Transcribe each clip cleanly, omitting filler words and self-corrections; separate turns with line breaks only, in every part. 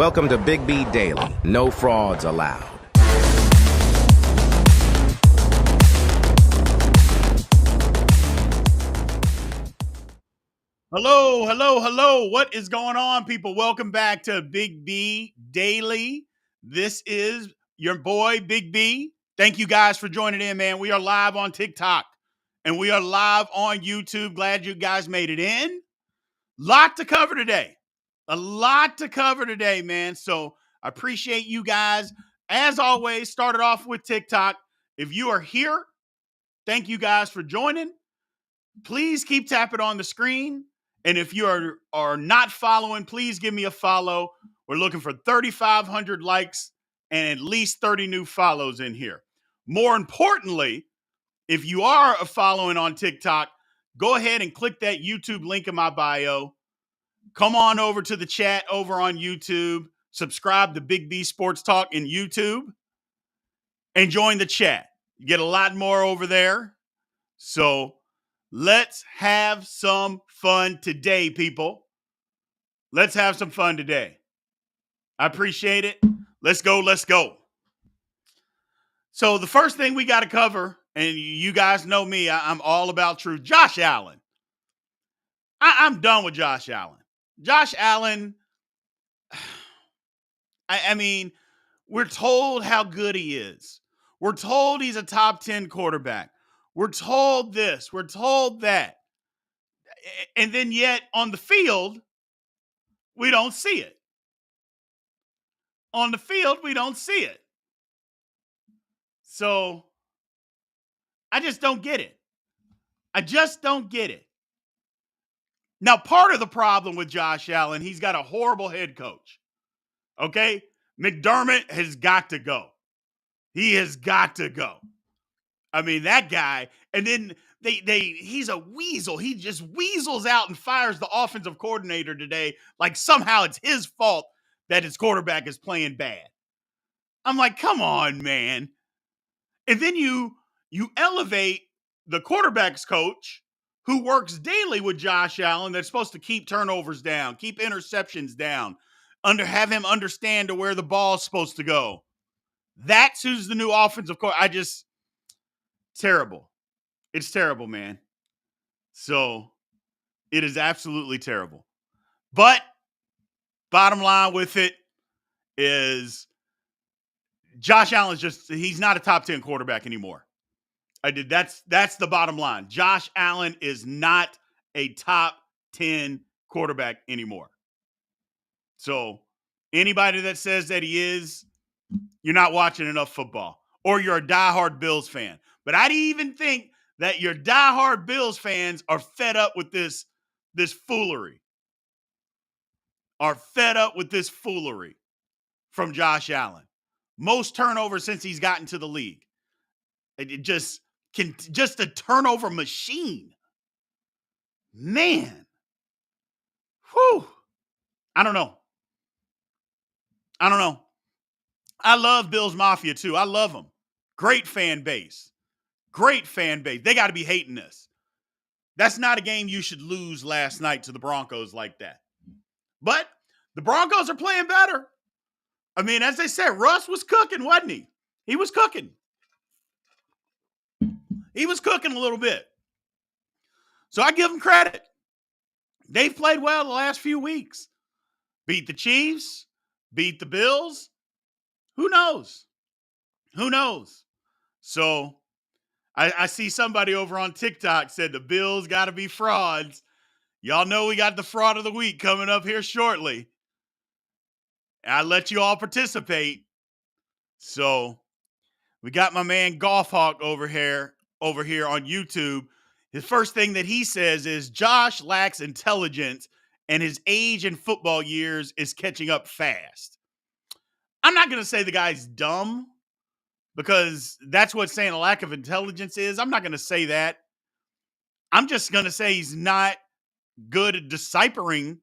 Welcome to Big B Daily. No frauds allowed.
Hello, hello, hello. What is going on, people? Welcome back to Big B Daily. This is your boy, Big B. Thank you guys for joining in, man. We are live on TikTok and we are live on YouTube. Glad you guys made it in. Lot to cover today. A lot to cover today, man. So I appreciate you guys. As always, started off with TikTok. If you are here, thank you guys for joining. Please keep tapping on the screen. And if you are not following, please give me a follow. We're looking for 3,500 likes and at least 30 new follows in here. More importantly, if you are following on TikTok, go ahead and click that YouTube link in my bio. Come on over to the chat over on YouTube. Subscribe to Big B Sports Talk in YouTube and join the chat. You get a lot more over there. So let's have some fun today, people. Let's have some fun today. I appreciate it. Let's go. Let's go. So the first thing we got to cover, and you guys know me, I'm all about truth. Josh Allen. I'm done with Josh Allen. Josh Allen, I mean, we're told how good he is. We're told he's a top 10 quarterback. We're told this. We're told that. And then yet on the field, we don't see it. On the field, we don't see it. So I just don't get it. I just don't get it. Now, part of the problem with Josh Allen, he's got a horrible head coach. Okay? McDermott has got to go. He has got to go. I mean, that guy, and then he's a weasel. He just weasels out and fires the offensive coordinator today like somehow it's his fault that his quarterback is playing bad. I'm like, come on, man. And then you elevate the quarterback's coach who works daily with Josh Allen that's supposed to keep turnovers down, keep interceptions down, have him understand to where the ball's supposed to go. That's who's the new offensive coach. Terrible. It's terrible, man. So it is absolutely terrible. But bottom line with it is Josh Allen's he's not a top 10 quarterback anymore. That's the bottom line. Josh Allen is not a top 10 quarterback anymore. So anybody that says that he is, you're not watching enough football or you're a diehard Bills fan. But I even think that your diehard Bills fans are fed up with this foolery. Are fed up with this foolery from Josh Allen. Most turnovers since he's gotten to the league. It just a turnover machine. Man. Whew. I don't know. I love Bills Mafia too. I love them. Great fan base. They got to be hating this. That's not a game you should lose last night to the Broncos like that. But the Broncos are playing better. I mean, as they said, Russ was cooking, wasn't he? He was cooking. He was cooking a little bit. So I give them credit. They've played well the last few weeks. Beat the Chiefs, beat the Bills. Who knows? So I see somebody over on TikTok said the Bills got to be frauds. Y'all know we got the fraud of the week coming up here shortly. I let you all participate. So we got my man Golf Hawk over here on YouTube. His first thing that he says is Josh lacks intelligence and his age in football years is catching up fast. I'm not going to say the guy's dumb because that's what saying a lack of intelligence is. I'm not going to say that. I'm just going to say he's not good at deciphering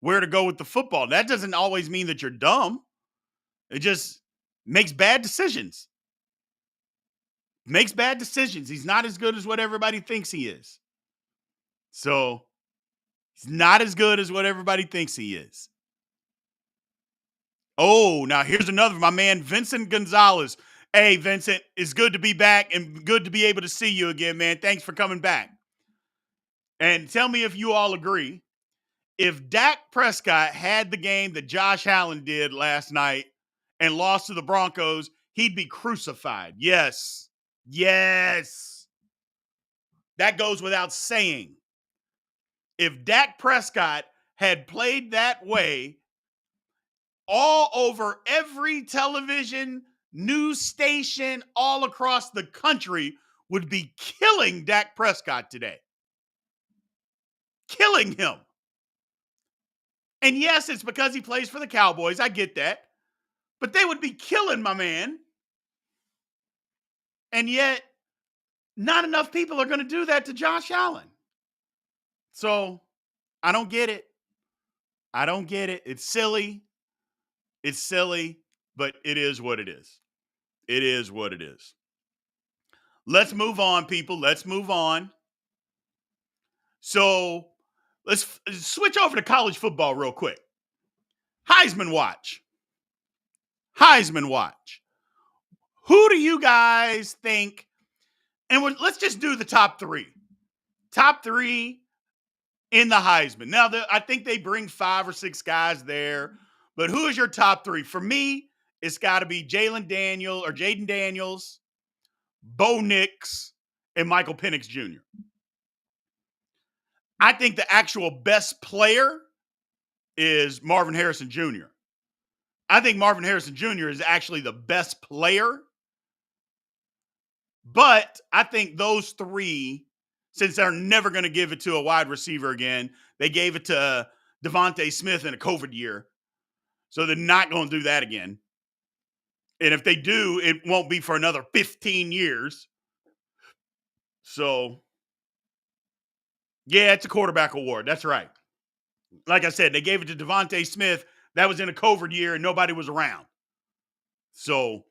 where to go with the football. That doesn't always mean that you're dumb. It just makes bad decisions. He's not as good as what everybody thinks he is. So he's not as good as what everybody thinks he is. Oh, now here's another, my man, Vincent Gonzalez. Hey, Vincent, it's good to be back and good to be able to see you again, man. Thanks for coming back. And tell me if you all agree. If Dak Prescott had the game that Josh Allen did last night and lost to the Broncos, he'd be crucified. Yes. Yes. That goes without saying. If Dak Prescott had played that way, all over every television, news station, all across the country would be killing Dak Prescott today. Killing him. And yes, it's because he plays for the Cowboys. I get that. But they would be killing my man. And yet, not enough people are going to do that to Josh Allen. So, I don't get it. I don't get it. It's silly. It's silly, but it is what it is. It is what it is. Let's move on, people. Let's move on. So, let's switch over to college football real quick. Heisman watch. Heisman watch. Who do you guys think? And let's just do the top three. Top three in the Heisman. Now, I think they bring 5 or 6 guys there. But who is your top three? For me, it's got to be Jaden Daniels, Bo Nix, and Michael Penix Jr. I think the actual best player is Marvin Harrison Jr. I think Marvin Harrison Jr. is actually the best player. But I think those three, since they're never going to give it to a wide receiver again, they gave it to Devontae Smith in a COVID year. So they're not going to do that again. And if they do, it won't be for another 15 years. So, yeah, it's a quarterback award. That's right. Like I said, they gave it to Devontae Smith. That was in a COVID year and nobody was around. So,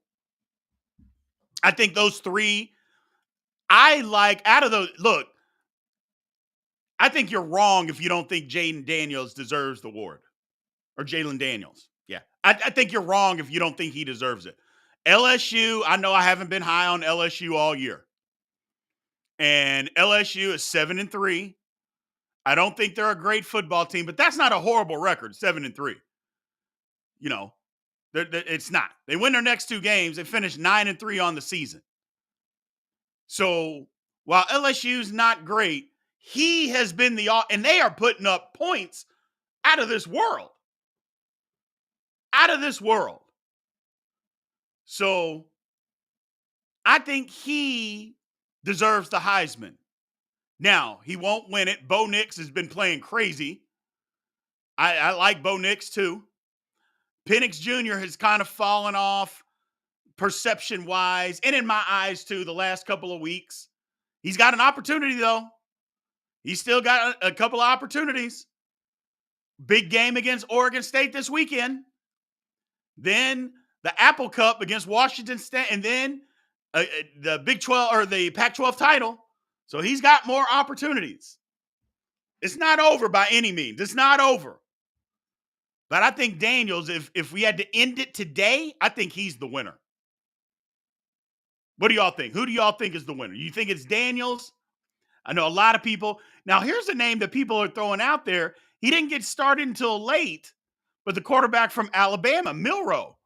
I think those three, I like out of those. Look, I think you're wrong if you don't think Jaden Daniels deserves the award. Or Jalen Daniels. Yeah. I think you're wrong if you don't think he deserves it. LSU, I know I haven't been high on LSU all year. And LSU is 7-3. I don't think they're a great football team, but that's not a horrible record, 7-3. You know, it's not. They win their next 2 games. They finished 9-3 on the season. So while LSU's not great, he has been and they are putting up points out of this world. Out of this world. So I think he deserves the Heisman. Now, he won't win it. Bo Nix has been playing crazy. I like Bo Nix too. Penix Jr. has kind of fallen off perception-wise and in my eyes too the last couple of weeks. He's got an opportunity though. He's still got a couple of opportunities. Big game against Oregon State this weekend. Then the Apple Cup against Washington State, and then the Big 12 or the Pac-12 title. So he's got more opportunities. It's not over by any means. It's not over. But I think Daniels, if we had to end it today, I think he's the winner. What do y'all think? Who do y'all think is the winner? You think it's Daniels? I know a lot of people. Now, here's a name that people are throwing out there. He didn't get started until late, but the quarterback from Alabama, Milroe,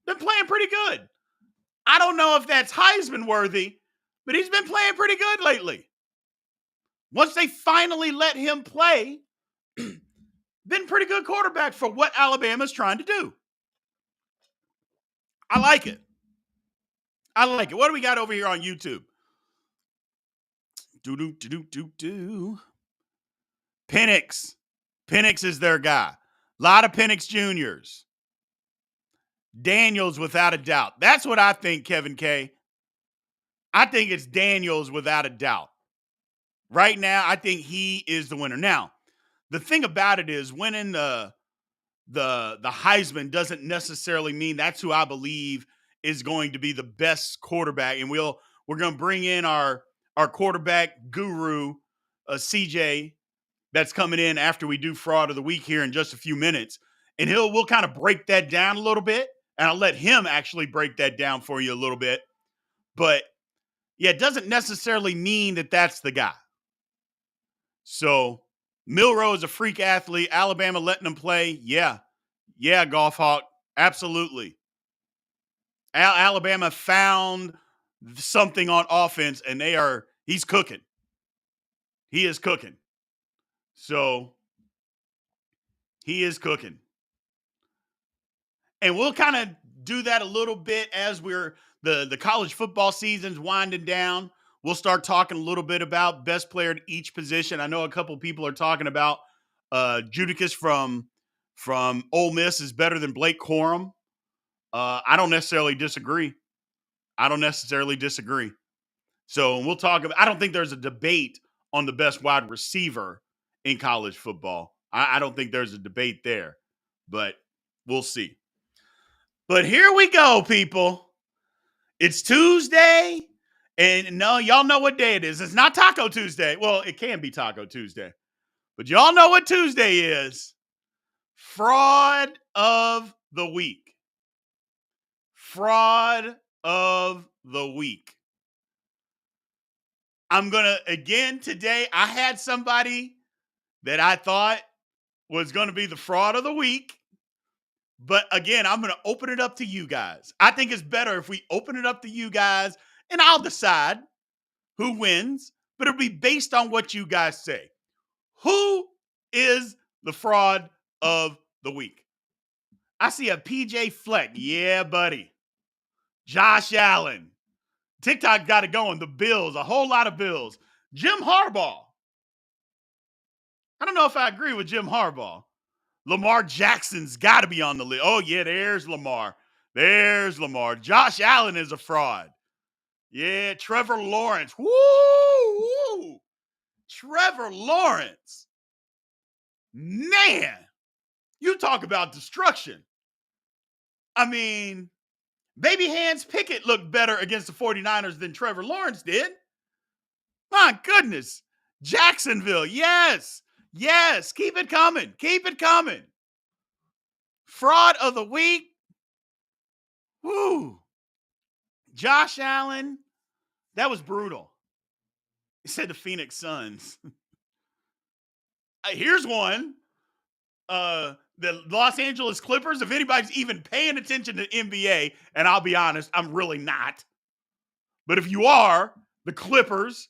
been playing pretty good. I don't know if that's Heisman worthy, but he's been playing pretty good lately. Once they finally let him play, been pretty good quarterback for what Alabama's trying to do. I like it. I like it. What do we got over here on YouTube? Penix. Penix is their guy. A lot of Penix Juniors. Daniels without a doubt. That's what I think, Kevin K. I think it's Daniels without a doubt. Right now, I think he is the winner. Now, the thing about it is winning the Heisman doesn't necessarily mean that's who I believe is going to be the best quarterback. And we're going to bring in our quarterback guru, CJ, that's coming in after we do Fraud of the Week here in just a few minutes. And we'll kind of break that down a little bit. And I'll let him actually break that down for you a little bit. But yeah, it doesn't necessarily mean that that's the guy. So Milroe is a freak athlete. Alabama letting him play. Yeah. Yeah, Golf Hawk. Absolutely. Alabama found something on offense, and he's cooking. He is cooking. So he is cooking. And we'll kind of do that a little bit as the college football season's winding down. We'll start talking a little bit about best player at each position. I know a couple people are talking about Judicus from Ole Miss is better than Blake Corum. I don't necessarily disagree. So we'll talk about. I don't think there's a debate on the best wide receiver in college football. I don't think there's a debate there, but we'll see. But here we go, people. It's Tuesday, and no, y'all know what day it is. It's not Taco Tuesday. Well, it can be Taco Tuesday, but y'all know what Tuesday is. Fraud of the week. Fraud of the week. I'm going to, again, today, I had somebody that I thought was going to be the fraud of the week. But again, I'm going to open it up to you guys. I think it's better if we open it up to you guys, and I'll decide who wins, but it'll be based on what you guys say. Who is the fraud of the week? I see a PJ Fleck. Yeah, buddy. Josh Allen. TikTok got it going. The Bills, a whole lot of Bills. Jim Harbaugh. I don't know if I agree with Jim Harbaugh. Lamar Jackson's got to be on the list. Oh, yeah, there's Lamar. Josh Allen is a fraud. Yeah, Trevor Lawrence. Woo! Trevor Lawrence. Man, you talk about destruction. I mean, Baby Hands Pickett looked better against the 49ers than Trevor Lawrence did. My goodness. Jacksonville, yes. Yes, keep it coming. Fraud of the week. Woo. Josh Allen, that was brutal. He said the Phoenix Suns. Here's one. The Los Angeles Clippers, if anybody's even paying attention to NBA, and I'll be honest, I'm really not. But if you are, the Clippers.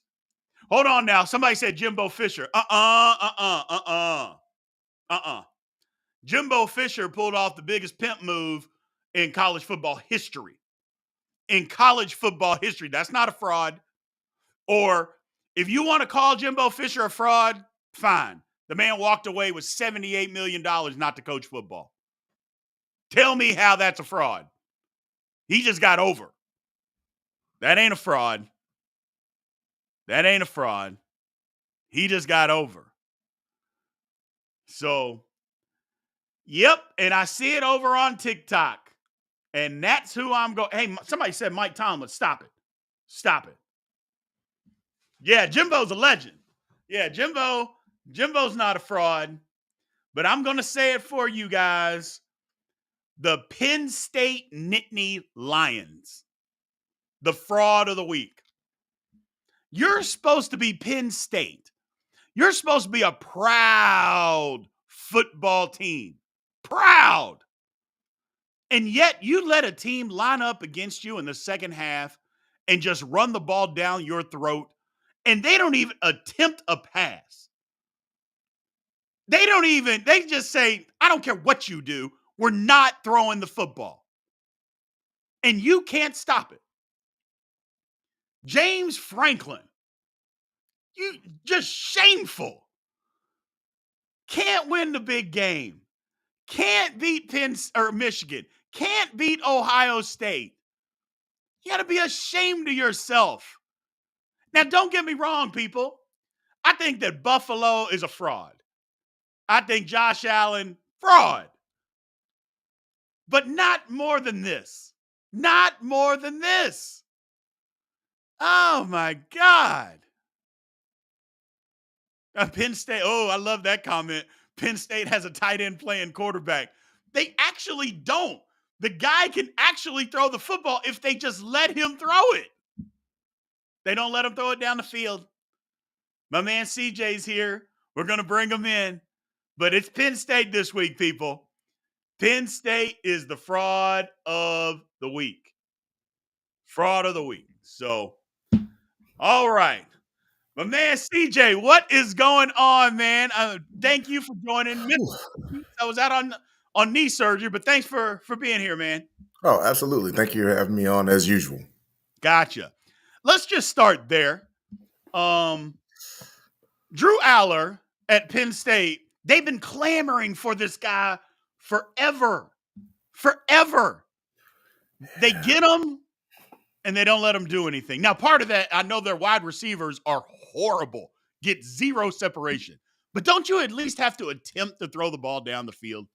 Hold on now. Somebody said Jimbo Fisher. Jimbo Fisher pulled off the biggest pimp move in college football history. That's not a fraud. Or if you want to call Jimbo Fisher a fraud, fine. The man walked away with $78 million not to coach football. Tell me how that's a fraud. He just got over. That ain't a fraud. He just got over. So, yep. And I see it over on TikTok. And that's who I'm going. Hey, somebody said Mike Tomlin. Stop it. Yeah, Jimbo's a legend. Yeah, Jimbo's not a fraud. But I'm going to say it for you guys. The Penn State Nittany Lions. The fraud of the week. You're supposed to be Penn State. You're supposed to be a proud football team. Proud. And yet you let a team line up against you in the second half and just run the ball down your throat, and they don't even attempt a pass. They just say, I don't care what you do, we're not throwing the football. And you can't stop it. James Franklin, you just shameful. Can't win the big game. Can't beat Michigan. Can't beat Ohio State. You got to be ashamed of yourself. Now, don't get me wrong, people. I think that Buffalo is a fraud. I think Josh Allen, fraud. But not more than this. Oh, my God. Penn State. Oh, I love that comment. Penn State has a tight end playing quarterback. They actually don't. The guy can actually throw the football if they just let him throw it. They don't let him throw it down the field. My man CJ's here. We're going to bring him in. But it's Penn State this week, people. Penn State is the fraud of the week. Fraud of the week. So, all right. My man CJ, what is going on, man? Thank you for joining me. I was out on knee surgery, but thanks for being here, man.
Oh, absolutely. Thank you for having me on as usual.
Gotcha. Let's just start there. Drew Aller at Penn State, they've been clamoring for this guy forever. Forever. They get him, and they don't let him do anything. Now, part of that, I know their wide receivers are horrible, get zero separation. But don't you at least have to attempt to throw the ball down the field?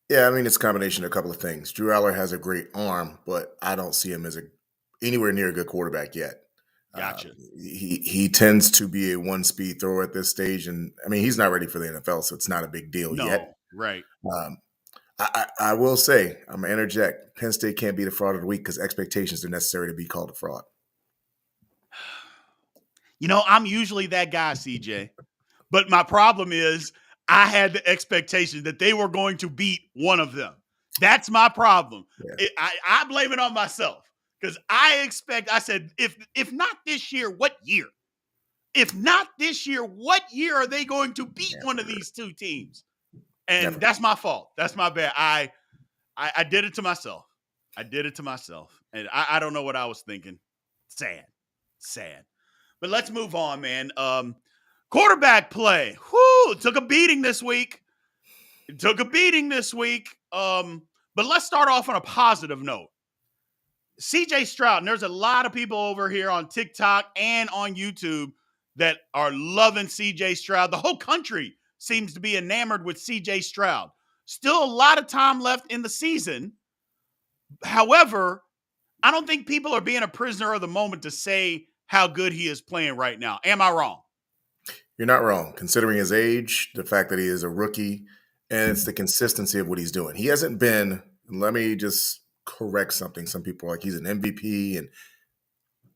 Yeah, I mean, it's a combination of a couple of things. Drew Aller has a great arm, but I don't see him as anywhere near a good quarterback yet.
Gotcha.
He tends to be a one-speed thrower at this stage, and I mean, he's not ready for the NFL, so it's not a big deal yet.
Right.
I will say, I'm going to interject, Penn State can't be the fraud of the week because expectations are necessary to be called a fraud.
You know, I'm usually that guy, CJ. But my problem is I had the expectation that they were going to beat one of them. That's my problem. Yeah. I blame it on myself because I said, if not this year, what year? If not this year, what year are they going to beat one of these two teams? And that's my fault. That's my bad. I did it to myself. And I don't know what I was thinking. Sad. But let's move on, man. Quarterback play. Whoo, took a beating this week. But let's start off on a positive note. CJ Stroud, and there's a lot of people over here on TikTok and on YouTube that are loving CJ Stroud. The whole country seems to be enamored with CJ Stroud. Still a lot of time left in the season. However, I don't think people are being a prisoner of the moment to say how good he is playing right now. Am I wrong?
You're not wrong, considering his age, the fact that he is a rookie, and it's the consistency of what he's doing. He hasn't been, let me just correct something. Some people are like he's an MVP, and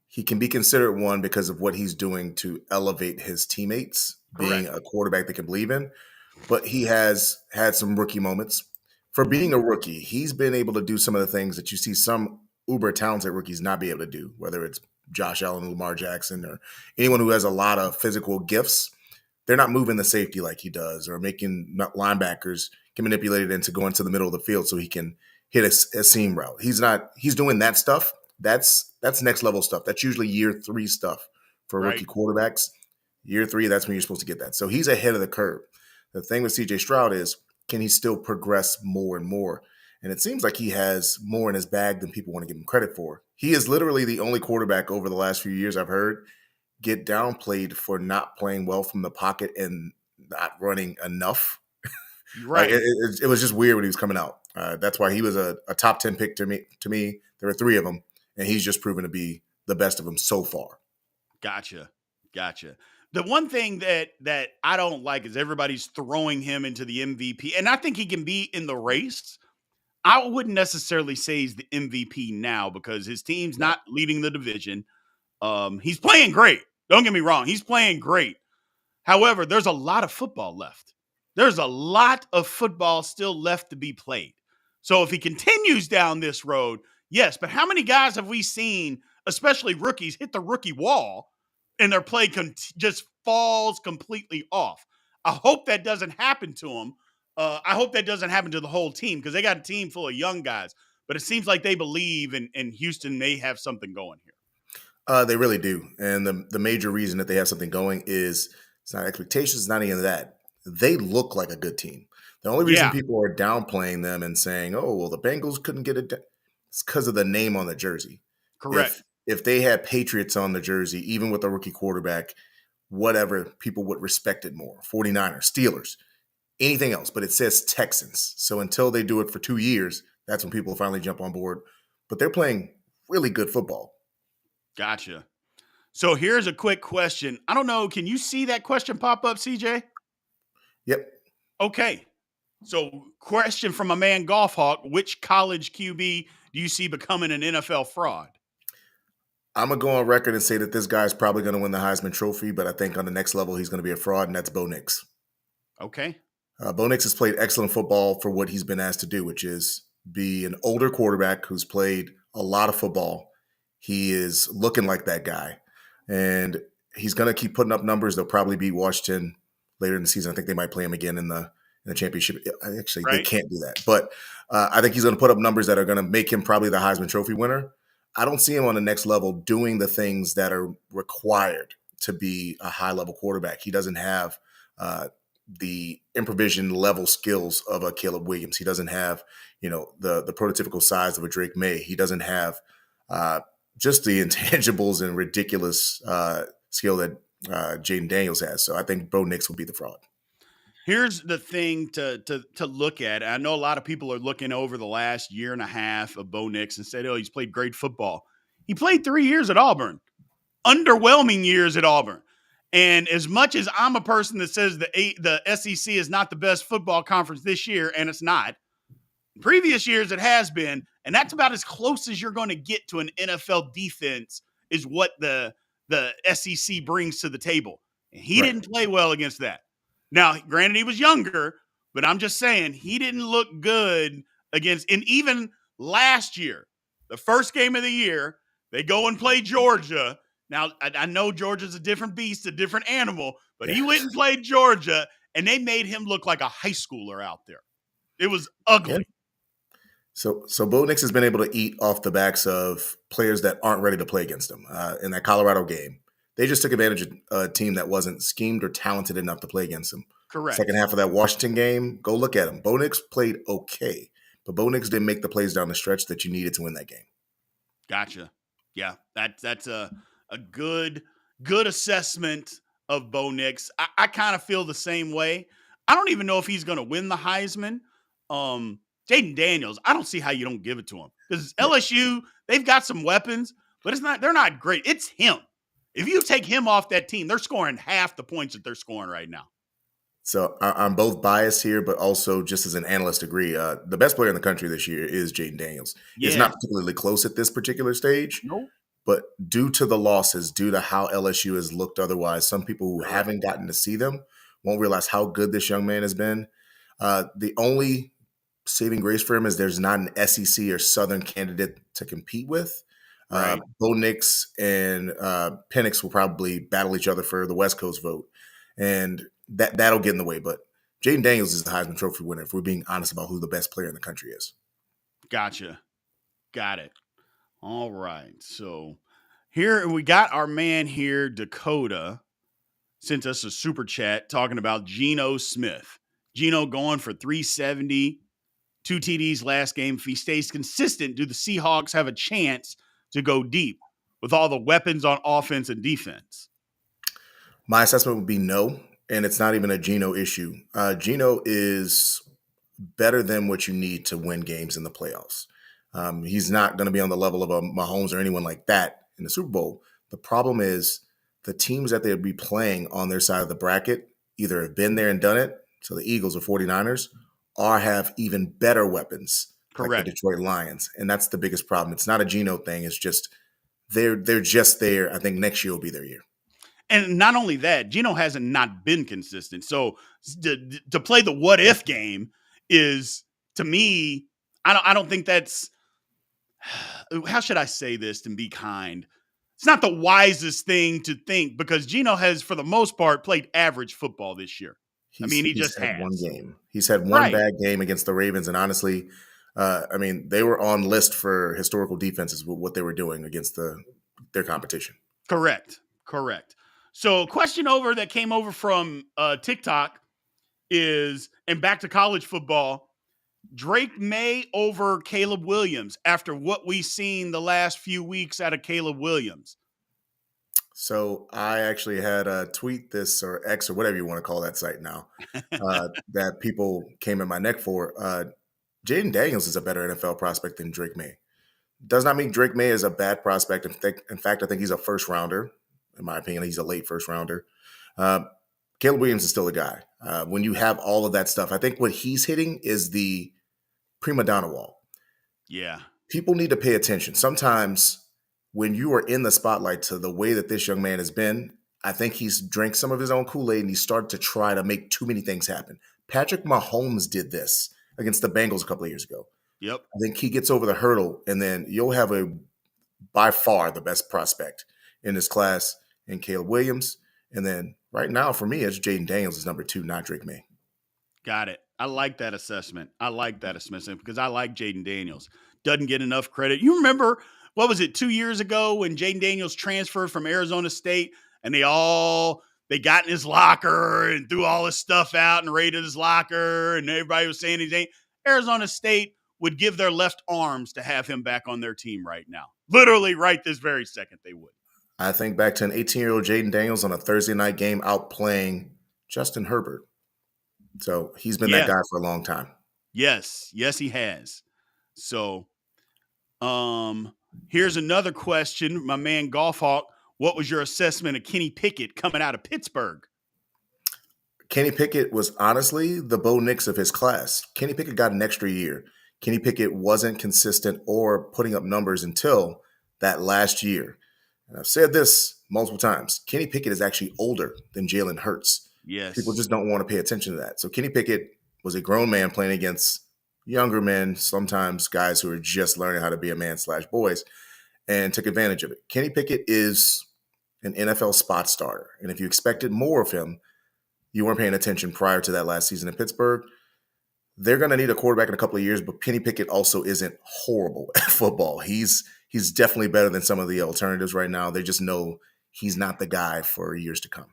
he can be considered one because of what he's doing to elevate his teammates, being a quarterback they can believe in. But he has had some rookie moments. For being a rookie, he's been able to do some of the things that you see some uber talented rookies not be able to do, whether it's Josh Allen, Lamar Jackson, or anyone who has a lot of physical gifts. They're not moving the safety like he does or making linebackers can manipulate it into going to the middle of the field so he can hit a seam route. He's doing that stuff. That's next level stuff. That's usually year 3 stuff for rookie quarterbacks. Year 3, that's when you're supposed to get that. So he's ahead of the curve. The thing with CJ Stroud is, can he still progress more and more? And it seems like he has more in his bag than people want to give him credit for. He is literally the only quarterback over the last few years I've heard get downplayed for not playing well from the pocket and not running enough.
Right.
It was just weird when he was coming out. That's why he was a top 10 pick to me. There were 3 of them, and he's just proven to be the best of them so far.
Gotcha. The one thing that I don't like is everybody's throwing him into the MVP, and I think he can be in the race. I wouldn't necessarily say he's the MVP now because his team's not leading the division. He's playing great. Don't get me wrong. He's playing great. However, there's a lot of football left. There's a lot of football still left to be played. So if he continues down this road, yes, but how many guys have we seen, especially rookies, hit the rookie wall and their play just falls completely off? I hope that doesn't happen to him. I hope that doesn't happen to the whole team because they got a team full of young guys. But it seems like they believe in Houston may have something going here.
They really do. And the major reason that they have something going is it's not expectations, it's not any of that. They look like a good team. The only reason people are downplaying them and saying, oh, well, the Bengals couldn't get it, it's because of the name on the jersey.
Correct.
If they had Patriots on the jersey, even with a rookie quarterback, whatever, people would respect it more. 49ers, Steelers, anything else, but it says Texans. So until they do it for 2 years, that's when people finally jump on board. But they're playing really good football.
Gotcha. So here's a quick question. I don't know. Can you see that question pop up, CJ?
Yep.
Okay. So, question from a man Golf Hawk: which college QB do you see becoming an NFL fraud?
I'm gonna go on record and say that this guy's probably going to win the Heisman Trophy, but I think on the next level he's going to be a fraud, and that's Bo Nix.
Okay,
Bo Nix has played excellent football for what he's been asked to do, which is be an older quarterback who's played a lot of football. He is looking like that guy, and he's going to keep putting up numbers. They'll probably beat Washington later in the season. I think they might play him again in the championship. Actually, they
right?
can't do that, but I think he's going to put up numbers that are going to make him probably the Heisman Trophy winner. I don't see him on the next level doing the things that are required to be a high level quarterback. He doesn't have the improvision level skills of a Caleb Williams. He doesn't have, the prototypical size of a Drake May. He doesn't have just the intangibles and ridiculous skill that Jaden Daniels has. So I think Bo Nix will be the fraud.
Here's the thing to look at. I know a lot of people are looking over the last year and a half of Bo Nix and said, "Oh, he's played great football." He played 3 years at Auburn, underwhelming years at Auburn. And as much as I'm a person that says the SEC is not the best football conference this year, and it's not, previous years it has been, and that's about as close as you're going to get to an NFL defense is what the SEC brings to the table. And he
Right.
didn't play well against that. Now, granted, he was younger, but I'm just saying he didn't look good against, and even last year, the first game of the year, they go and play Georgia. Now, I know Georgia's a different beast, a different animal, but he
Yeah.
went and played Georgia, and they made him look like a high schooler out there. It was
Yeah.
ugly.
So Bo Nix has been able to eat off the backs of players that aren't ready to play against him. In that Colorado game, they just took advantage of a team that wasn't schemed or talented enough to play against him.
Correct.
Second half of that Washington game, go look at him. Bo Nix played okay, but Bo Nix didn't make the plays down the stretch that you needed to win that game.
Gotcha. Yeah, that's a good assessment of Bo Nix. I kind of feel the same way. I don't even know if he's going to win the Heisman. Jaden Daniels, I don't see how you don't give it to him because
Yeah.
LSU, they've got some weapons, but they're not great. It's him. If you take him off that team, they're scoring half the points that they're scoring right now.
So I'm both biased here, but also just as an analyst agree. The best player in the country this year is Jaden Daniels. It's
Yeah.
not particularly close at this particular stage,
Nope.
but due to the losses, due to how LSU has looked otherwise, some people who
Correct.
haven't gotten to see them won't realize how good this young man has been. The only saving grace for him is there's not an SEC or Southern candidate to compete with.
Right.
Bo Nix and Penix will probably battle each other for the West Coast vote, and that'll get in the way. But Jaden Daniels is the Heisman Trophy winner if we're being honest about who the best player in the country is.
Gotcha. Got it. All right. So here we got our man here, Dakota, sent us a super chat talking about Geno Smith. Geno going for 370, 2 TDs last game. If he stays consistent, do the Seahawks have a chance to go deep with all the weapons on offense and defense?
My assessment would be no, and it's not even a Geno issue. Geno is better than what you need to win games in the playoffs. He's not going to be on the level of a Mahomes or anyone like that in the Super Bowl. The problem is the teams that they'll be playing on their side of the bracket either have been there and done it, so the Eagles or 49ers, or have even better weapons like
Correct.
the Detroit Lions. And that's the biggest problem. It's not a Geno thing. It's just they're just there. I think next year will be their year.
And not only that, Geno hasn't not been consistent. So to play the what if game is, to me, I don't think that's, how should I say this and be kind? It's not the wisest thing to think because Geno has, for the most part, played average football this year. He just
had one
has.
game. He's had one
Right.
bad game against the Ravens, and honestly, they were on list for historical defenses with what they were doing against their competition.
Correct. So, question over that came over from TikTok is, and back to college football, Drake May over Caleb Williams after what we've seen the last few weeks out of Caleb Williams.
So I actually had a tweet this or X or whatever you want to call that site now that people came in my neck for. Jaden Daniels is a better NFL prospect than Drake May. Does not mean Drake May is a bad prospect. In fact, I think he's a first rounder. In my opinion, he's a late first rounder. Caleb Williams is still a guy. When you have all of that stuff, I think what he's hitting is the prima donna wall.
Yeah.
People need to pay attention. Sometimes when you are in the spotlight to the way that this young man has been, I think he's drank some of his own Kool-Aid and he started to try to make too many things happen. Patrick Mahomes did this against the Bengals a couple of years ago.
Yep.
I think he gets over the hurdle, and then you'll have by far the best prospect in this class in Caleb Williams. And then right now, for me, it's Jaden Daniels is number 2, not Drake May.
Got it. I like that assessment. Because I like Jaden Daniels. Doesn't get enough credit. You remember, what was it, 2 years ago when Jaden Daniels transferred from Arizona State and they got in his locker and threw all his stuff out and raided his locker and everybody was saying Arizona State would give their left arms to have him back on their team right now. Literally right this very second they would.
I think back to an 18-year-old Jaden Daniels on a Thursday night game out playing Justin Herbert. So he's been that guy for a long time.
Yes, he has. So here's another question. My man Golf Hawk, what was your assessment of Kenny Pickett coming out of Pittsburgh?
Kenny Pickett was honestly the Bo Nix of his class. Kenny Pickett got an extra year. Kenny Pickett wasn't consistent or putting up numbers until that last year. And I've said this multiple times. Kenny Pickett is actually older than Jalen Hurts.
Yes.
People just don't want to pay attention to that. So Kenny Pickett was a grown man playing against younger men, sometimes guys who are just learning how to be a man/boys, and took advantage of it. Kenny Pickett is an NFL spot starter. And if you expected more of him, you weren't paying attention prior to that last season in Pittsburgh. They're going to need a quarterback in a couple of years, but Kenny Pickett also isn't horrible at football. He's definitely better than some of the alternatives right now. They just know he's not the guy for years to come.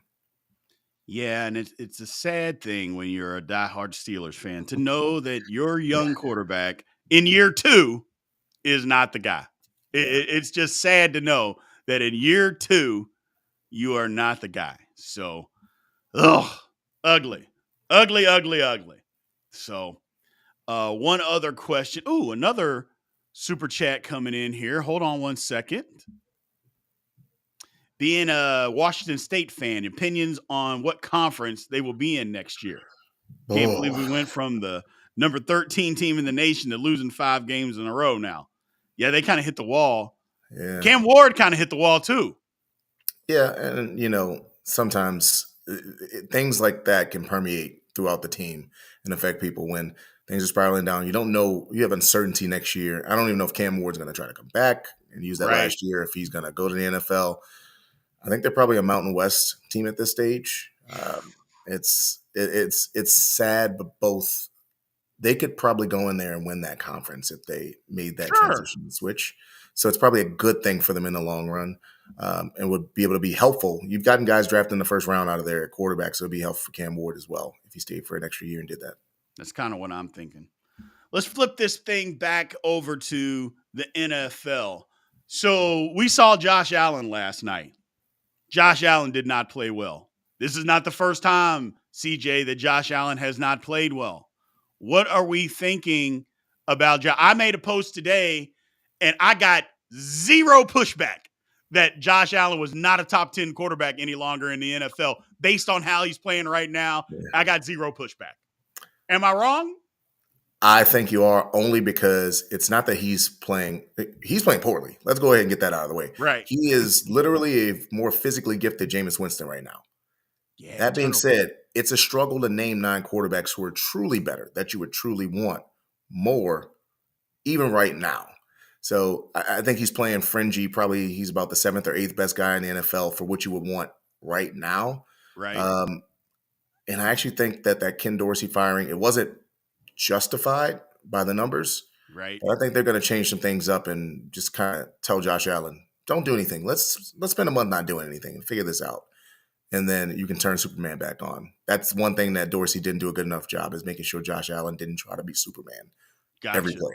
Yeah, and it's a sad thing when you're a diehard Steelers fan to know that your young quarterback in year 2 is not the guy. It's just sad to know that in year 2 you are not the guy. So, ugly. So, one other question. Ooh, another super chat coming in here. Hold on one second. Being a Washington State fan, opinions on what conference they will be in next year. Can't believe we went from the number 13 team in the nation to losing 5 games in a row now. Yeah, they kind of hit the wall. Yeah. Cam Ward kind of hit the wall too.
Yeah, and, sometimes things like that can permeate throughout the team and affect people when things are spiraling down. You don't know. You have uncertainty next year. I don't even know if Cam Ward's going to try to come back and use that last year, if he's going to go to the NFL. I think they're probably a Mountain West team at this stage. It's sad, but both they could probably go in there and win that conference if they made that transition switch. So it's probably a good thing for them in the long run, and would be able to be helpful. You've gotten guys drafted in the first round out of there at quarterback, so it'd be helpful for Cam Ward as well if he stayed for an extra year and did that.
That's kind of what I'm thinking. Let's flip this thing back over to the NFL. So we saw Josh Allen last night. Josh Allen did not play well. This is not the first time, CJ, that Josh Allen has not played well. What are we thinking about Josh? I made a post today, and I got zero pushback that Josh Allen was not a top 10 quarterback any longer in the NFL based on how he's playing right now. Yeah. I got zero pushback. Am I wrong?
I think you are, only because it's not that he's playing poorly. Let's go ahead and get that out of the way.
Right.
He is literally a more physically gifted Jameis Winston right now. Yeah. That being said, it's a struggle to name 9 quarterbacks who are truly better, that you would truly want more, even right now. So I think he's playing fringy. Probably he's about the 7th or 8th best guy in the NFL for what you would want right now.
Right.
And I actually think that Ken Dorsey firing, it wasn't justified by the numbers.
Right.
But I think they're going to change some things up and just kind of tell Josh Allen, don't do anything. Let's spend a month not doing anything and figure this out. And then you can turn Superman back on. That's one thing that Dorsey didn't do a good enough job, is making sure Josh Allen didn't try to be Superman every play.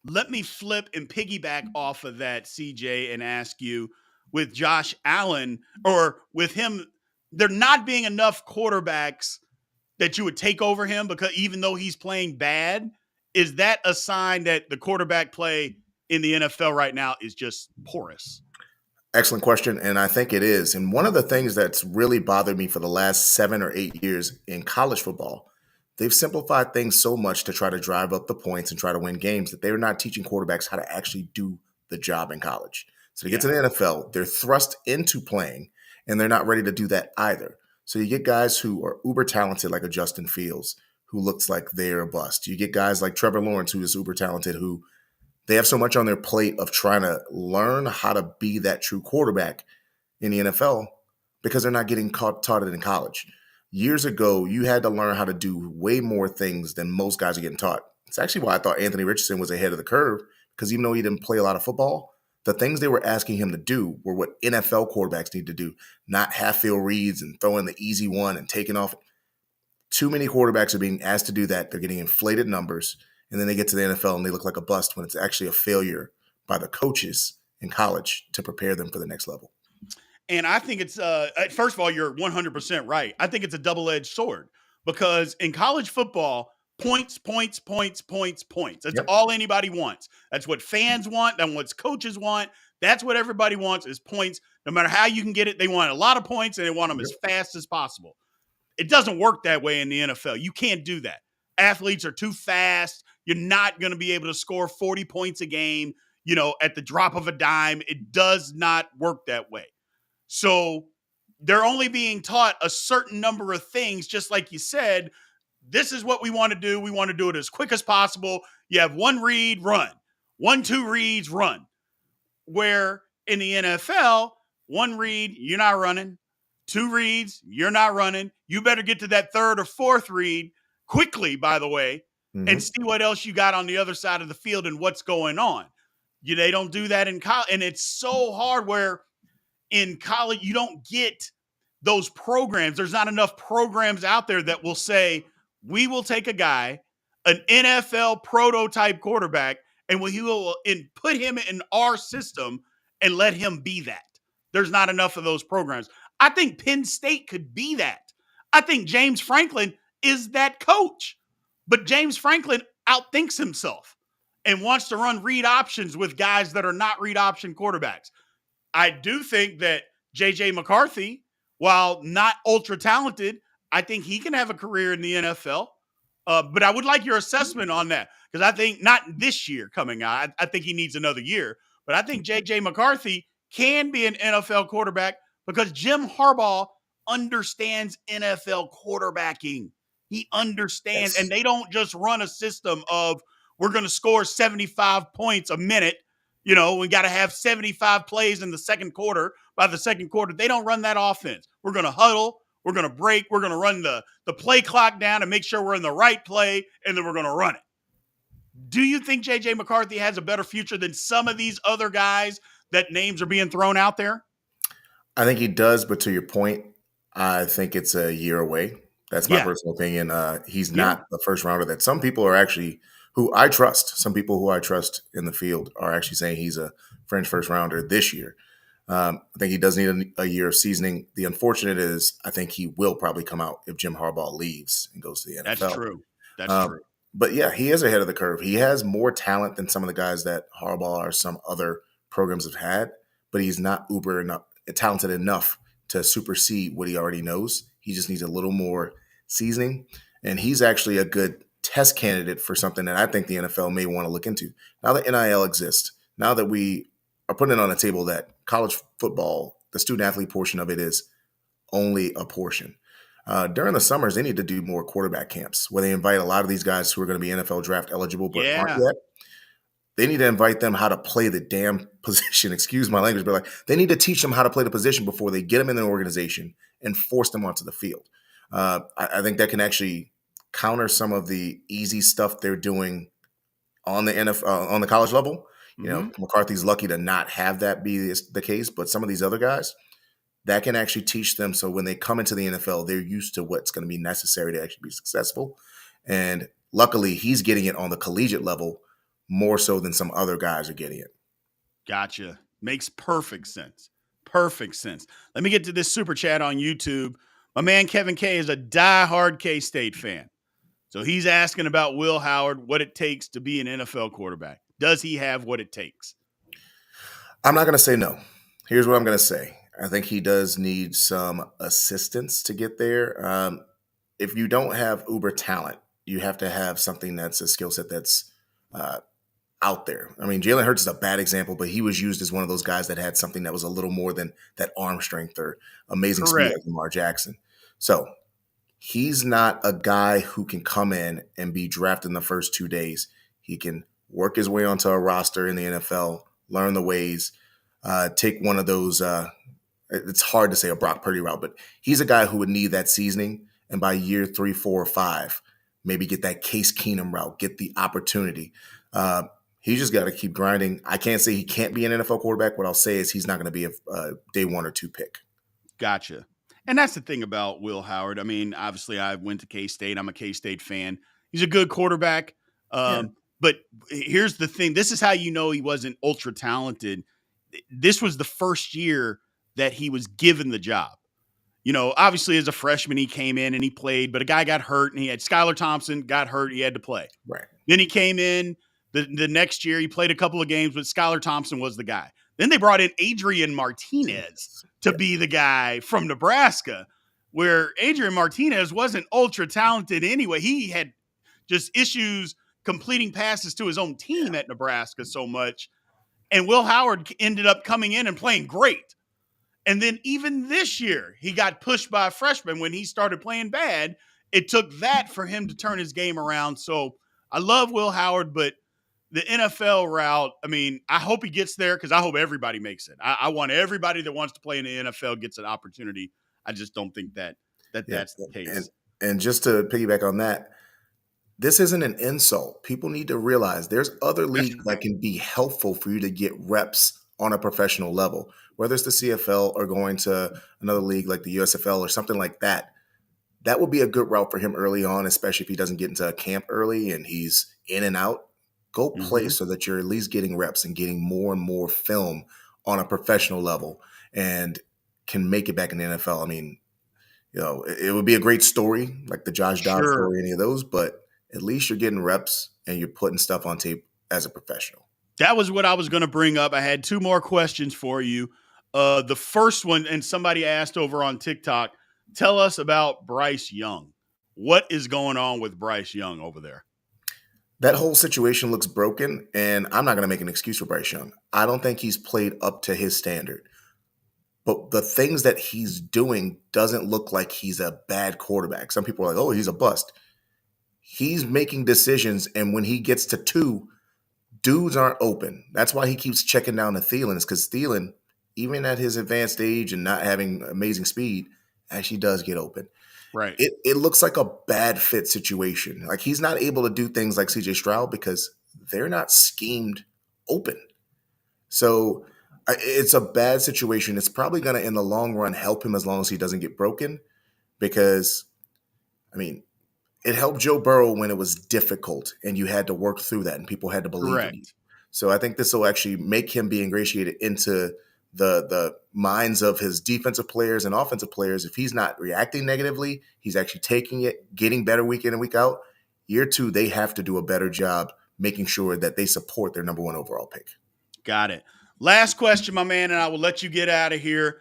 Let me flip and piggyback off of that, CJ, and ask you, with Josh Allen, or with him, there not being enough quarterbacks that you would take over him, because even though he's playing bad, is that a sign that the quarterback play in the NFL right now is just porous?
Excellent question, and I think it is. And one of the things that's really bothered me for the last 7 or 8 years in college football, they've simplified things so much to try to drive up the points and try to win games that they're not teaching quarterbacks how to actually do the job in college. So to get to the NFL, they're thrust into playing, and they're not ready to do that either. So you get guys who are uber talented, like a Justin Fields, who looks like they're a bust. You get guys like Trevor Lawrence, who is uber talented, who they have so much on their plate of trying to learn how to be that true quarterback in the NFL because they're not getting taught it in college. Years ago, you had to learn how to do way more things than most guys are getting taught. It's actually why I thought Anthony Richardson was ahead of the curve, because even though he didn't play a lot of football, the things they were asking him to do were what NFL quarterbacks need to do, not half-field reads and throwing the easy one and taking off. Too many quarterbacks are being asked to do that. They're getting inflated numbers, and then they get to the NFL and they look like a bust when it's actually a failure by the coaches in college to prepare them for the next level.
And I think it's, first of all, you're 100% right. I think it's a double-edged sword because in college football, points. That's all anybody wants. That's what fans want. That's what coaches want. That's what everybody wants is points. No matter how you can get it, they want a lot of points and they want them as fast as possible. It doesn't work that way in the NFL. You can't do that. Athletes are too fast. You're not going to be able to score 40 points a game, at the drop of a dime. It does not work that way. So they're only being taught a certain number of things, just like you said. This is what we want to do. We want to do it as quick as possible. You have one read, run. 1-2 reads, run. Where in the NFL, one read, you're not running. 2 reads, you're not running. You better get to that 3rd or 4th read quickly, by the way, and see what else you got on the other side of the field and what's going on. They don't do that in college. And it's so hard where in college, you don't get those programs. There's not enough programs out there that will say, we will take a guy, an NFL prototype quarterback, and we will put him in our system and let him be that. There's not enough of those programs. I think Penn State could be that. I think James Franklin is that coach. But James Franklin outthinks himself and wants to run read options with guys that are not read option quarterbacks. I do think that J.J. McCarthy, while not ultra talented, I think he can have a career in the NFL. But I would like your assessment on that because I think not this year coming out. I think he needs another year. But I think J.J. McCarthy can be an NFL quarterback because Jim Harbaugh understands NFL quarterbacking. He understands, and they don't just run a system of we're going to score 75 points a minute. We got to have 75 plays in the second quarter. By the second quarter, they don't run that offense. We're going to huddle. We're going to break. We're going to run the play clock down and make sure we're in the right play, and then we're going to run it. Do you think J.J. McCarthy has a better future than some of these other guys that names are being thrown out there?
I think he does, but to your point, I think it's a year away. That's my personal opinion. He's not the first rounder that some people are actually who I trust. Some people who I trust in the field are actually saying he's a fringe first rounder this year. I think he does need a year of seasoning. The unfortunate is I think he will probably come out if Jim Harbaugh leaves and goes to the NFL.
That's true. That's true.
But yeah, he is ahead of the curve. He has more talent than some of the guys that Harbaugh or some other programs have had, but he's not uber enough, talented enough to supersede what he already knows. He just needs a little more seasoning. And he's actually a good test candidate for something that I think the NFL may want to look into. Now that NIL exists, now that we are putting it on the table that college football, the student athlete portion of it is only a portion. During the summers, they need to do more quarterback camps where they invite a lot of these guys who are going to be NFL draft eligible but aren't yet. They need to invite them how to play the damn position. Excuse my language, but they need to teach them how to play the position before they get them in their organization and force them onto the field. I think that can actually counter some of the easy stuff they're doing on the NFL, on the college level. McCarthy's lucky to not have that be the case, but some of these other guys, that can actually teach them so when they come into the NFL, they're used to what's going to be necessary to actually be successful. And luckily, he's getting it on the collegiate level more so than some other guys are getting it.
Gotcha. Makes perfect sense. Perfect sense. Let me get to this super chat on YouTube. My man Kevin K is a diehard K-State fan. So he's asking about Will Howard, what it takes to be an NFL quarterback. Does he have what it takes?
I'm not going to say no. Here's what I'm going to say. I think he does need some assistance to get there. If you don't have uber talent, you have to have something that's a skill set that's uh, out there. I mean, Jalen Hurts is a bad example, but he was used as one of those guys that had something that was a little more than that arm strength or amazing speed
Correct.
like Lamar Jackson. So he's not a guy who can come in and be drafted in the first 2 days. He can work his way onto a roster in the NFL, learn the ways, take one of those. It's hard to say a Brock Purdy route, but he's a guy who would need that seasoning. And by year 3, 4, or 5, maybe get that Case Keenum route, get the opportunity. He just got to keep grinding. I can't say he can't be an NFL quarterback. What I'll say is he's not going to be a day 1 or 2 pick.
Gotcha. And that's the thing about Will Howard. I mean, obviously, I went to K-State. I'm a K-State fan. He's a good quarterback.
Yeah.
But here's the thing. This is how you know he wasn't ultra talented. This was the first year that he was given the job. You know, obviously, as a freshman, he came in and he played, but a guy got hurt, and he had Skylar Thompson got hurt. He had to play.
Right.
Then he came in the next year. He played a couple of games, but Skylar Thompson was the guy. Then they brought in Adrian Martinez to be the guy from Nebraska, where Adrian Martinez wasn't ultra talented anyway. He had just issues completing passes to his own team at Nebraska so much. And Will Howard ended up coming in and playing great. And then even this year, he got pushed by a freshman when he started playing bad. It took that for him to turn his game around. So I love Will Howard, but the NFL route, I mean, I hope he gets there because I hope everybody makes it. I want everybody that wants to play in the NFL gets an opportunity. I just don't think that's the case.
And just to piggyback on that, this isn't an insult. People need to realize there's other leagues that can be helpful for you to get reps on a professional level, whether it's the CFL or going to another league like the USFL or something like that. That would be a good route for him early on, especially if he doesn't get into a camp early and he's in and out. Go play so that you're at least getting reps and getting more and more film on a professional level and can make it back in the NFL. I mean, you know, it would be a great story, like the Josh Dobbs story, any of those, but at least you're getting reps and you're putting stuff on tape as a professional.
That was what I was going to bring up. I had 2 more questions for you. The first one, and somebody asked over on TikTok, tell us about Bryce Young. What is going on with Bryce Young over there?
That whole situation looks broken, and I'm not going to make an excuse for Bryce Young. I don't think he's played up to his standard. But the things that he's doing doesn't look like he's a bad quarterback. Some people are like, oh, he's a bust. He's making decisions, and when he gets to 2, dudes aren't open. That's why he keeps checking down to Thielen, is because Thielen, even at his advanced age and not having amazing speed, actually does get open.
Right.
It looks like a bad fit situation. Like he's not able to do things like CJ Stroud because they're not schemed open. So it's a bad situation. It's probably going to, in the long run, help him as long as he doesn't get broken because, I mean, it helped Joe Burrow when it was difficult and you had to work through that and people had to believe in you. So I think this will actually make him be ingratiated into the minds of his defensive players and offensive players. If he's not reacting negatively, he's actually taking it, getting better week in and week out. Year 2, they have to do a better job making sure that they support their number 1 overall pick.
Got it. Last question, my man, and I will let you get out of here.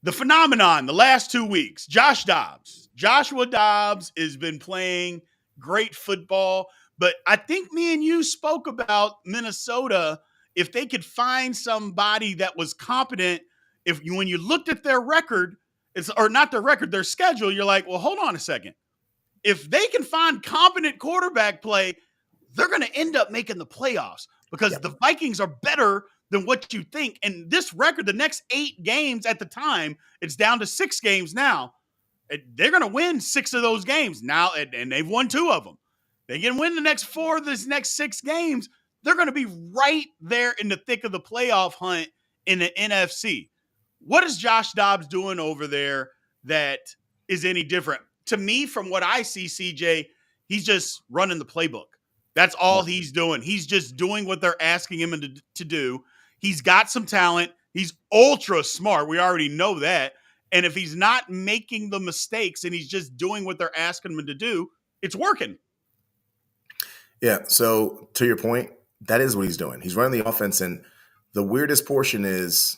The phenomenon the last 2 weeks, Joshua Dobbs has been playing great football, but I think me and you spoke about Minnesota. If they could find somebody that was competent, when you looked at their record, or not their record, their schedule, you're like, well, hold on a second. If they can find competent quarterback play, they're going to end up making the playoffs because the Vikings are better than what you think. And this record, the next 8 games at the time, it's down to 6 games now. They're going to win 6 of those games now, and they've won 2 of them. They can win the next 4 of this next 6 games. They're going to be right there in the thick of the playoff hunt in the NFC. What is Josh Dobbs doing over there that is any different? To me, from what I see, CJ, he's just running the playbook. That's all he's doing. He's just doing what they're asking him to do. He's got some talent. He's ultra smart. We already know that. And if he's not making the mistakes and he's just doing what they're asking him to do, it's working.
Yeah. So to your point, that is what he's doing. He's running the offense. And the weirdest portion is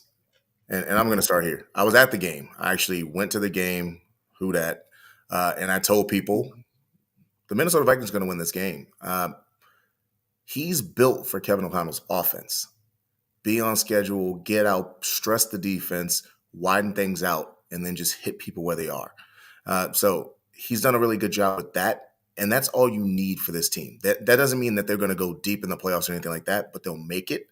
And I'm going to start here. I was at the game. I actually went to the game. Who dat? And I told people the Minnesota Vikings are going to win this game. He's built for Kevin O'Connell's offense. Be on schedule, get out, stress the defense, widen things out, and then just hit people where they are. So he's done a really good job with that. And that's all you need for this team. That doesn't mean that they're going to go deep in the playoffs or anything like that, but they'll make it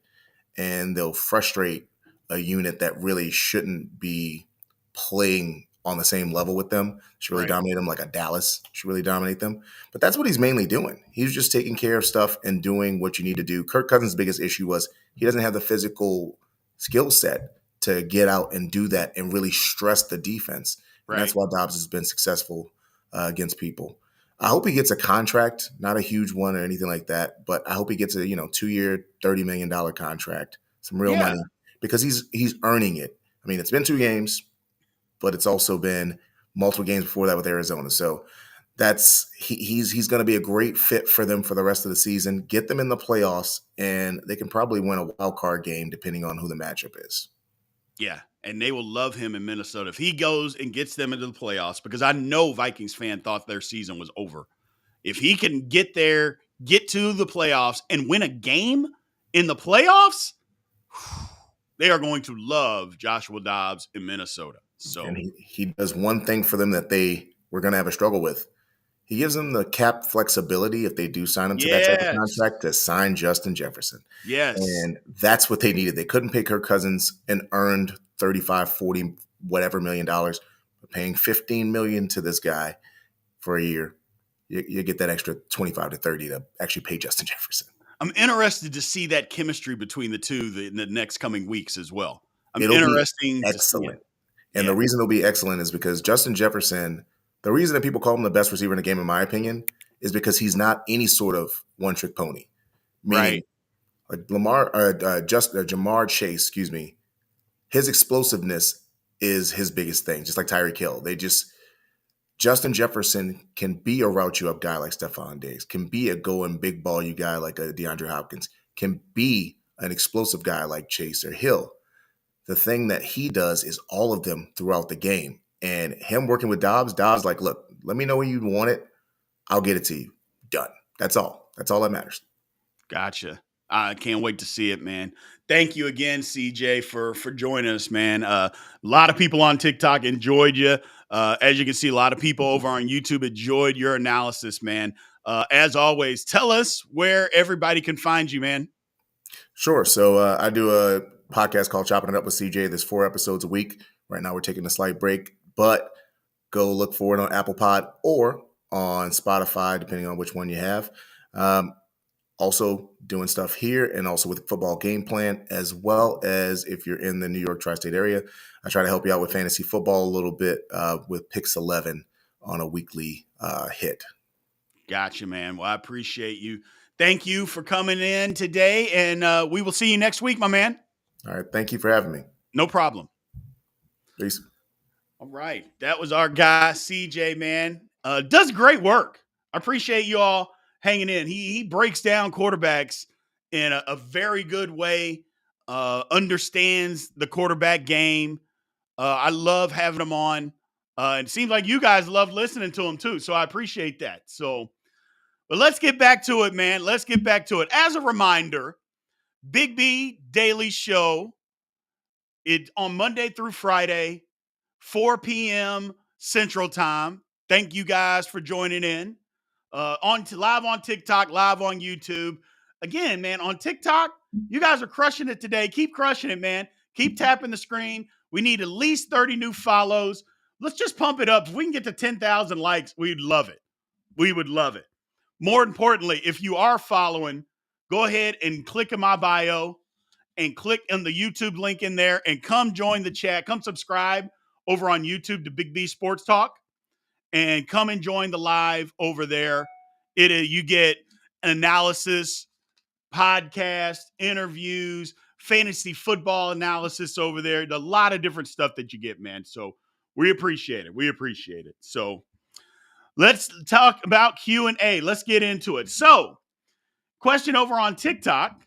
and they'll frustrate a unit that really shouldn't be playing on the same level with them. Should really dominate them like a Dallas. Should really dominate them. But that's what he's mainly doing. He's just taking care of stuff and doing what you need to do. Kirk Cousins' biggest issue was he doesn't have the physical skill set to get out and do that and really stress the defense. And that's why Dobbs has been successful against people. I hope he gets a contract, not a huge one or anything like that, but I hope he gets a 2-year, $30 million contract, some real money, because he's earning it. I mean, it's been 2 games, but it's also been multiple games before that with Arizona. So he's going to be a great fit for them for the rest of the season. Get them in the playoffs, and they can probably win a wild card game depending on who the matchup is.
Yeah, and they will love him in Minnesota if he goes and gets them into the playoffs, because I know Vikings fan thought their season was over. If he can get there, get to the playoffs, and win a game in the playoffs, they are going to love Joshua Dobbs in Minnesota. So,
and he does one thing for them that they were going to have a struggle with. He gives them the cap flexibility if they do sign him to that type of contract to sign Justin Jefferson.
Yes.
And that's what they needed. They couldn't pay Kirk Cousins and earned 35, 40, whatever $million. But paying $15 million to this guy for a year, you get that extra 25 to 30 to actually pay Justin Jefferson.
I'm interested to see that chemistry between the two in the next coming weeks as well.
It'll be excellent. And the reason it'll be excellent is because Justin Jefferson, the reason that people call him the best receiver in the game, in my opinion, is because he's not any sort of one-trick pony. Meaning, like Jamar Chase, his explosiveness is his biggest thing, just like Tyreek Hill. Justin Jefferson can be a route you up guy like Stephon Diggs, can be a going big ball you guy like a DeAndre Hopkins, can be an explosive guy like Chase or Hill. The thing that he does is all of them throughout the game. And him working with Dobbs like, look, let me know when you want it. I'll get it to you. Done. That's all. That's all that matters.
Gotcha. I can't wait to see it, man. Thank you again, CJ, for joining us, man. A lot of people on TikTok enjoyed you. As you can see, a lot of people over on YouTube enjoyed your analysis, man. As always, tell us where everybody can find you, man.
Sure. So I do a podcast called Chopping It Up with CJ. There's 4 episodes a week. Right now we're taking a slight break, but go look for it on Apple Pod or on Spotify, depending on which one you have. Also doing stuff here and also with Football Game Plan, as well as if you're in the New York tri-state area, I try to help you out with fantasy football a little bit with Picks 11 on a weekly hit.
Gotcha, man. Well, I appreciate you. Thank you for coming in today, and we will see you next week, my man.
All right. Thank you for having me.
No problem.
Peace.
All right. That was our guy, CJ, man. Does great work. I appreciate you all hanging in. He breaks down quarterbacks in a very good way, understands the quarterback game. I love having him on. It seems like you guys love listening to him too, so I appreciate that. But let's get back to it, man. Let's get back to it. As a reminder, Big B Daily Show, it's on Monday through Friday, 4 p.m. Central Time. Thank you guys for joining in. Live on TikTok, live on YouTube. Again, man, on TikTok, you guys are crushing it today. Keep crushing it, man. Keep tapping the screen. We need at least 30 new follows. Let's just pump it up. If we can get to 10,000 likes, we'd love it. We would love it. More importantly, if you are following, go ahead and click in my bio and click on the YouTube link in there and come join the chat. Come subscribe over on YouTube to Big B Sports Talk and come and join the live over there. You get analysis, podcast, interviews, fantasy football analysis over there. A lot of different stuff that you get, man. So we appreciate it. We appreciate it. So let's talk about Q&A. Let's get into it. So, question over on TikTok.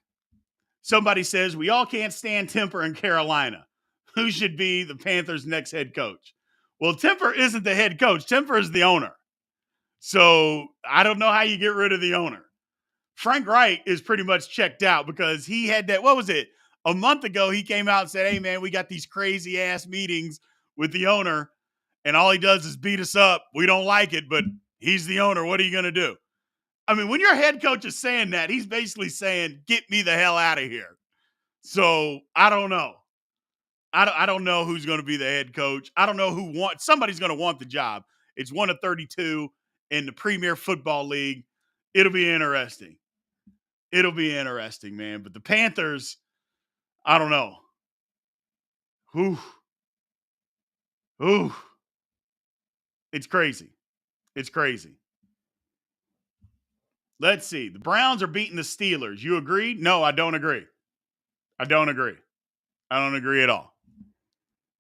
Somebody says, we all can't stand temper in Carolina. who should be the Panthers' next head coach. Well, Temper isn't the head coach. Temper is the owner. So I don't know how you get rid of the owner. Frank Wright is pretty much checked out because he had that, what was it? A month ago, he came out and said, hey, man, we got these crazy ass meetings with the owner, and all he does is beat us up. We don't like it, but he's the owner. What are you going to do? I mean, when your head coach is saying that, he's basically saying, get me the hell out of here. So I don't know. I don't know who's going to be the head coach. I don't know who wants. Somebody's going to want the job. It's 1 of 32 in the Premier Football League. It'll be interesting. It'll be interesting, man. But the Panthers, I don't know. Ooh. It's crazy. It's crazy. Let's see. The Browns are beating the Steelers. You agree? No, I don't agree. I don't agree at all.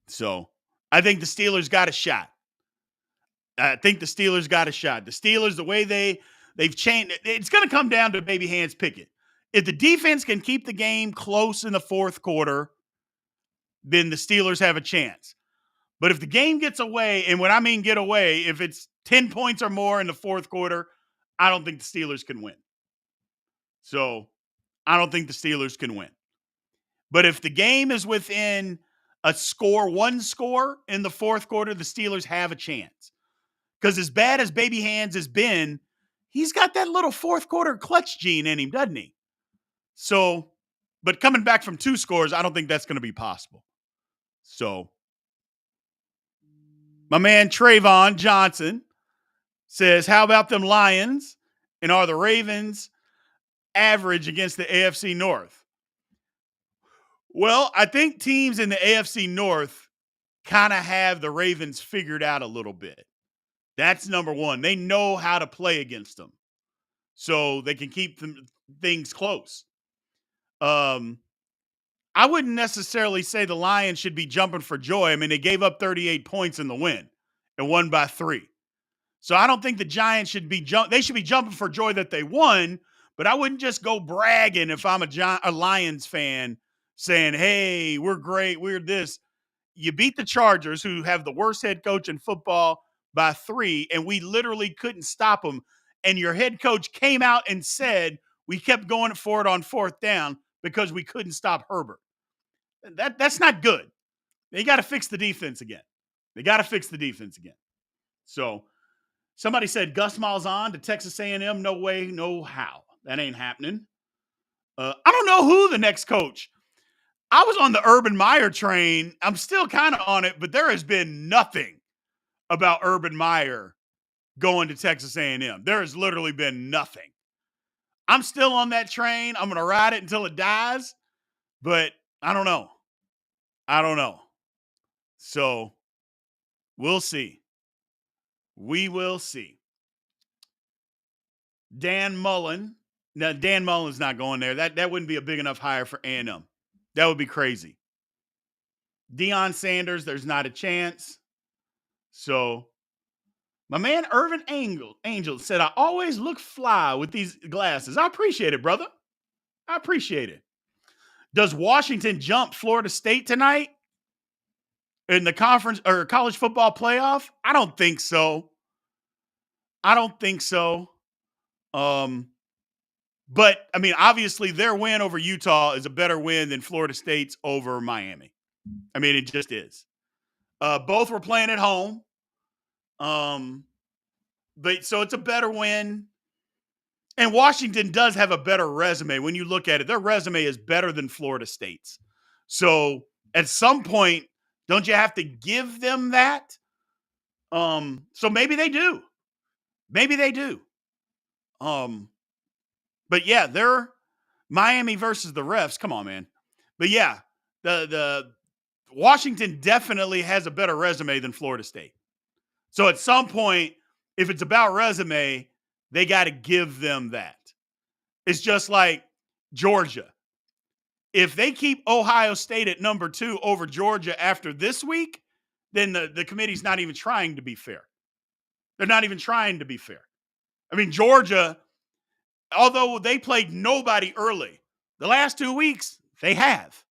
So I think the Steelers got a shot. The Steelers, the way they've changed, it's going to come down to baby hands Pickett. If the defense can keep the game close in the fourth quarter, then the Steelers have a chance. But if the game gets away, and when I mean get away, if it's 10 points or more in the fourth quarter, I don't think the Steelers can win. So I don't think the Steelers can win. But if the game is within one score in the fourth quarter, the Steelers have a chance. Because as bad as baby hands has been, he's got that little fourth quarter clutch gene in him, doesn't he? So, but coming back from 2 scores, I don't think that's going to be possible. So, my man Trayvon Johnson says, how about them Lions? And are the Ravens average against the AFC North? Well, I think teams in the AFC North kind of have the Ravens figured out a little bit. That's number one. They know how to play against them, so they can keep things close. I wouldn't necessarily say the Lions should be jumping for joy. I mean, they gave up 38 points in the win and won by 3. So I don't think the Giants should be they should be jumping for joy that they won, but I wouldn't just go bragging if I'm a Lions fan saying, hey, we're great, we're this. You beat the Chargers, who have the worst head coach in football, by 3, and we literally couldn't stop them. And your head coach came out and said we kept going for it on 4th down because we couldn't stop Herbert. That's not good. They got to fix the defense again. So somebody said Gus Malzahn to Texas A&M. No way, no how. That ain't happening. I don't know who the next coach. I was on the Urban Meyer train. I'm still kind of on it, but there has been nothing about Urban Meyer going to Texas A&M. There has literally been nothing. I'm still on that train. I'm going to ride it until it dies, but I don't know. So we'll see. We will see. Dan Mullen. Now, Dan Mullen's not going there. That wouldn't be a big enough hire for A&M. That would be crazy. Deion Sanders, there's not a chance. So my man Irvin Angel said, I always look fly with these glasses. I appreciate it, brother. I appreciate it. Does Washington jump Florida State tonight in the conference or college football playoff? I don't think so. But, I mean, obviously their win over Utah is a better win than Florida State's over Miami. I mean, it just is. Both were playing at home. But so it's a better win. And Washington does have a better resume. When you look at it, their resume is better than Florida State's. So at some point, don't you have to give them that? So maybe they do. But yeah, they're Miami versus the refs. Come on, man. But yeah, the Washington definitely has a better resume than Florida State. So at some point, if it's about resume, they got to give them that. It's just like Georgia. If they keep Ohio State at number 2 over Georgia after this week, then the committee's not even trying to be fair. They're not even trying to be fair. I mean, Georgia, although they played nobody early, the last 2 weeks, they have.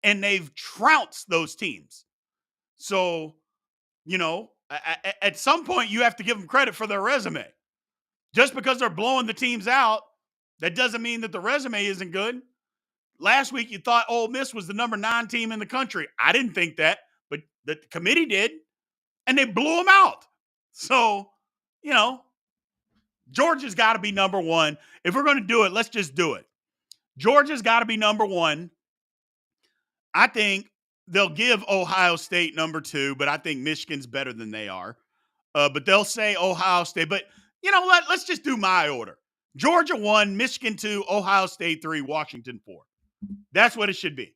and they've trounced those teams. So, at some point you have to give them credit for their resume. Just because they're blowing the teams out, that doesn't mean that the resume isn't good. Last week, you thought Ole Miss was the number 9 team in the country. I didn't think that, but the committee did, and they blew them out. So, Georgia's got to be number 1. If we're going to do it, let's just do it. Georgia's got to be number 1. I think they'll give Ohio State number 2, but I think Michigan's better than they are. But they'll say Ohio State. But you know what? Let's just do my order. Georgia 1, Michigan 2, Ohio State 3, Washington 4. That's what it should be.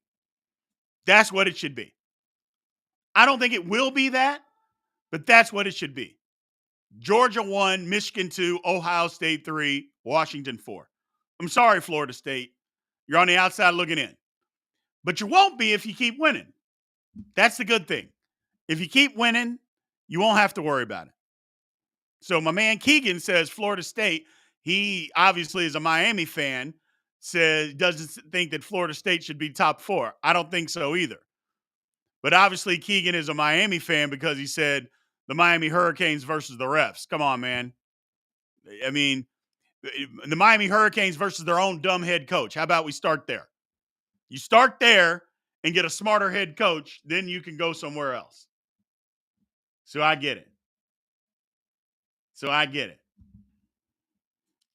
That's what it should be. I don't think it will be that, but that's what it should be. Georgia 1, Michigan 2, Ohio State 3, Washington 4. I'm sorry, Florida State. You're on the outside looking in. But you won't be if you keep winning. That's the good thing. If you keep winning, you won't have to worry about it. So my man Keegan says Florida State, he obviously is a Miami fan, says doesn't think that Florida State should be top 4. I don't think so either. But obviously Keegan is a Miami fan because he said the Miami Hurricanes versus the refs. Come on, man. I mean, the Miami Hurricanes versus their own dumb head coach. How about we start there? You start there and get a smarter head coach, then you can go somewhere else. So I get it.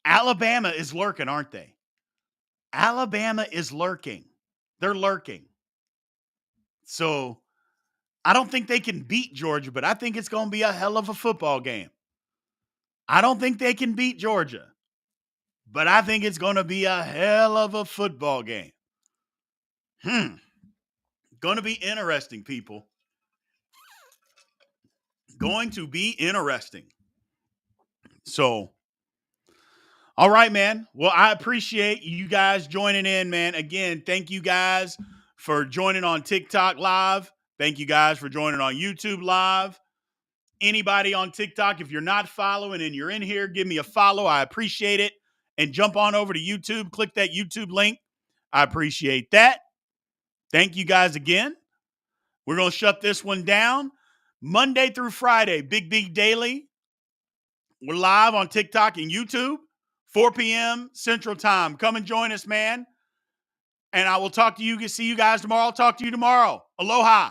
Alabama is lurking, aren't they? Alabama is lurking. They're lurking. So I don't think they can beat Georgia, but I think it's going to be a hell of a football game. I don't think they can beat Georgia, but I think it's going to be a hell of a football game. Going to be interesting, people. Going to be interesting. So, all right, man. Well, I appreciate you guys joining in, man. Again, thank you guys for joining on TikTok Live. Thank you guys for joining on YouTube Live. Anybody on TikTok, if you're not following and you're in here, give me a follow. I appreciate it. And jump on over to YouTube. Click that YouTube link. I appreciate that. Thank you guys again. We're going to shut this one down. Monday through Friday, Big B Daily. We're live on TikTok and YouTube, 4 p.m. Central Time. Come and join us, man. And I will talk to you. See you guys tomorrow. I'll talk to you tomorrow. Aloha.